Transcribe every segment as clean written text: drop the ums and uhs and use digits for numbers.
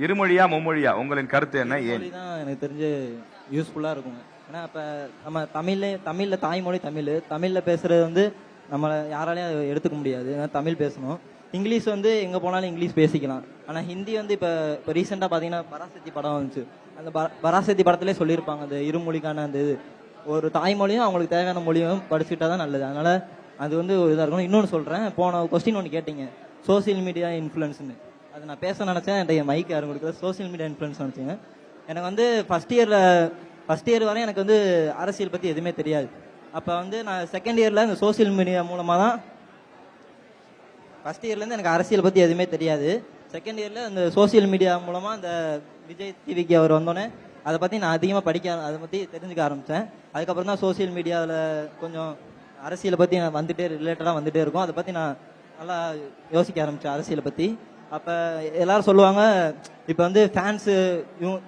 இருமொழியா மும்மொழியா உங்களின் கருத்து என்ன? ஏன் தான் எனக்கு தெரிஞ்சு யூஸ்ஃபுல்லா இருக்குங்க. ஏன்னா இப்ப நம்ம தமிழ்ல தாய்மொழி தமிழ்ல பேசுறது வந்து நம்மள யாராலையும் அதை எடுத்துக்க முடியாது. ஏன்னா தமிழ் பேசணும். இங்கிலீஷ் வந்து எங்க போனாலும் இங்கிலீஷ் பேசிக்கலாம். ஆனா ஹிந்தி வந்து இப்ப ரீசெண்டா பாத்தீங்கன்னா பராசக்தி படம் வந்துச்சு. அந்த பராசக்தி படத்திலே சொல்லியிருப்பாங்க அந்த இருமொழிக்கான அந்த இது ஒரு தாய்மொழியும் அவங்களுக்கு தேவையான மொழியும் படிச்சுட்டா தான் நல்லது. அதனால அது வந்து ஒரு இதா இருக்கணும். இன்னொன்னு சொல்றேன், போன கொஸ்டின் ஒன்று கேட்டீங்க, சோசியல் மீடியா இன்ஃபுளுன்ஸ்னு. அது நான் பேச நினைச்சேன், என்கிட்ட மைக் யாரும் கொடுக்கல. சோசியல் மீடியா இன்ஃபுளுன்ஸ் நினைச்சேங்க. எனக்கு வந்து ஃபர்ஸ்ட் இயர் வரை எனக்கு வந்து அரசியல் பத்தி எதுவுமே தெரியாது. அப்ப வந்து நான் செகண்ட் இயர்ல இந்த சோசியல் மீடியா மூலமா தான், ஃபர்ஸ்ட் இயர்ல இருந்து எனக்கு அரசியல் பத்தி எதுவுமே தெரியாது. செகண்ட் இயர்ல இந்த சோசியல் மீடியா மூலமா இந்த விஜய் டிவிக்கு அவர் வந்தோடனே அதை பத்தி நான் அதிகமா அதை பத்தி தெரிஞ்சுக்க ஆரம்பிச்சேன். அதுக்கப்புறம் தான் சோசியல் மீடியாவில் கொஞ்சம் அரசியலை பத்தி ரிலேட்டடா வந்துட்டே இருக்கும். அதை பத்தி நான் நல்லா யோசிக்க ஆரம்பிச்சேன் அரசியலை பத்தி. அப்ப எல்லாரும் சொல்லுவாங்க, இப்ப வந்து ஃபேன்ஸ்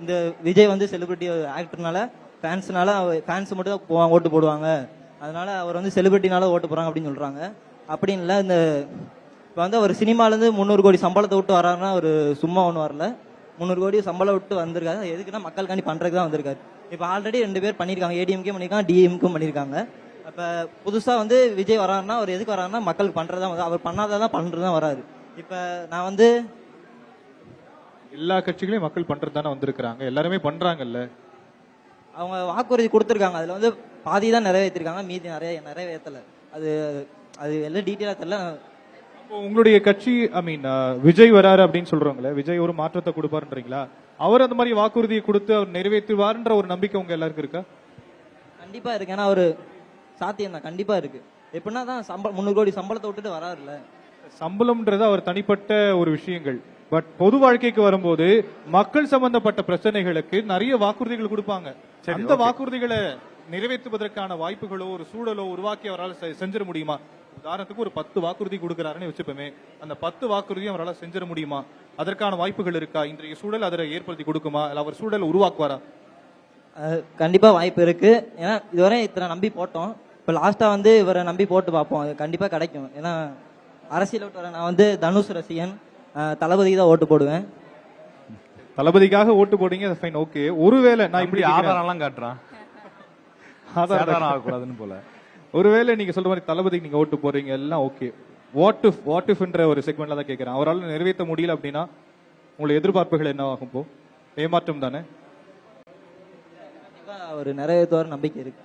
இந்த விஜய் வந்து செலிபிரிட்டி ஆக்டர்னால ஃபேன்ஸ் மட்டும் தான் ஓட்டு போடுவாங்க, அதனால அவர் வந்து செலிபிரிட்டினால ஓட்டு போறாங்க அப்படின்னு சொல்றாங்க. அப்படின்னு இல்லை, இந்த இப்ப வந்து அவர் சினிமால இருந்து 300 கோடி சம்பளத்தை விட்டு வர்றாருன்னா ஒரு சும்மா ஒண்ணு வரல. 300 கோடி சம்பளம் விட்டு வந்திருக்காரு. எதுக்குன்னா மக்களுக்காண்டி பண்றதுக்கு தான் வந்திருக்காரு. இப்ப ஆல்ரெடி 2 பேர் பண்ணிருக்காங்க, ஏடிஎம்கே பண்ணிருக்காங்க, டிஎம்கே பண்ணிருக்காங்க. அப்ப புதுசா வந்து விஜய் வராருன்னா அவர் எதுக்கு வராருன்னா மக்களுக்கு பண்றதா வந்து, அவர் பண்ணாதான் பண்றதுதான் வராரு. இப்ப நான் வந்து எல்லா கட்சிகளையும் மக்கள் பண்றது தானே வந்திருக்காங்க, எல்லாருமே பண்றாங்கல்ல. அவங்க வாக்குறுதி கொடுத்திருக்காங்க, அதுல வந்து பாதி தான் நிறைவேற்றிருக்காங்க, மீதி நிறைவேற்றல. அது அது எல்லாம் டீட்டெயிலா தெரியல. உங்களுடைய கட்சி விஜய் வராரு அப்படின்னு சொல்றாங்களே, விஜய் ஒரு மாற்றத்தை கொடுப்பாருன்றீங்களா? அவர் அந்த மாதிரி வாக்குறுதியை கொடுத்து அவர் நிறைவேற்றுவாருன்ற ஒரு நம்பிக்கை உங்க எல்லாருக்கும் இருக்கா? கண்டிப்பா இருக்கு. ஏன்னா ஒரு சாத்தியம் தான், கண்டிப்பா இருக்கு. எப்படின்னா தான் 300 கோடி சம்பளத்தை விட்டுட்டு வராருல்ல. சம்பளம்ன்றது அவர் தனிப்பட்ட ஒரு விஷயங்கள். பட் பொது வாழ்க்கைக்கு வரும்போது மக்கள் சம்பந்தப்பட்ட பிரச்சனைகளுக்கு நிறைய வாக்குறுதிகள் கொடுப்பாங்க. அந்த வாக்குறுதிகளை நிறைவேற்றுவதற்கான வாய்ப்புகளோ ஒரு சூழலோ உருவாக்கி அவரால் செஞ்சிட முடியுமா? உதாரணத்துக்கு ஒரு 10 வாக்குறுதி கொடுக்கிறாருன்னு வச்சுப்போமே, அந்த 10 வாக்குறுதியும் அவரால் செஞ்சிட முடியுமா? அதற்கான வாய்ப்புகள் இருக்கா? இன்றைய சூழல் அதை ஏற்படுத்தி கொடுக்குமா, இல்ல அவர் சூழல் உருவாக்குவாரா? கண்டிப்பா வாய்ப்பு இருக்கு. ஏன்னா இதுவரை இத்தனை நம்பி போட்டோம், இப்ப லாஸ்டா வந்து இவரை நம்பி போட்டு பார்ப்போம், அது கண்டிப்பா கிடைக்கும். ஏன்னா அரசியல் விட்டு வர நான் வந்து தனுஷ் ரசிகன், தளபதிக்கு தான் ஓட்டு போடுவேன். தளபதிக்காக ஓட்டு போடுங்க, ஃபைன், ஓகே. ஒருவேளை நான் இப்படி ஆதாரம்லாம் காட்டுறான், ஆதாரம் ஆகக்கூடாதுன்னு போல. ஒருவேளை நீங்க சொல்ற மாதிரி தளபதிக்கு நீங்க ஓட்டு போறீங்க எல்லாம் ஓகே, வாட் இஃப்ன்ற ஒரு செக்மெண்ட்ல தான் கேட்கிறேன். அவரால் நிறைவேற்ற முடியல அப்படின்னா உங்களுடைய எதிர்பார்ப்புகள் என்ன ஆகும்? ஏமாற்றம் தானே. கண்டிப்பா அவர் நிறைவேற்றுவார் நம்பிக்கை இருக்கு.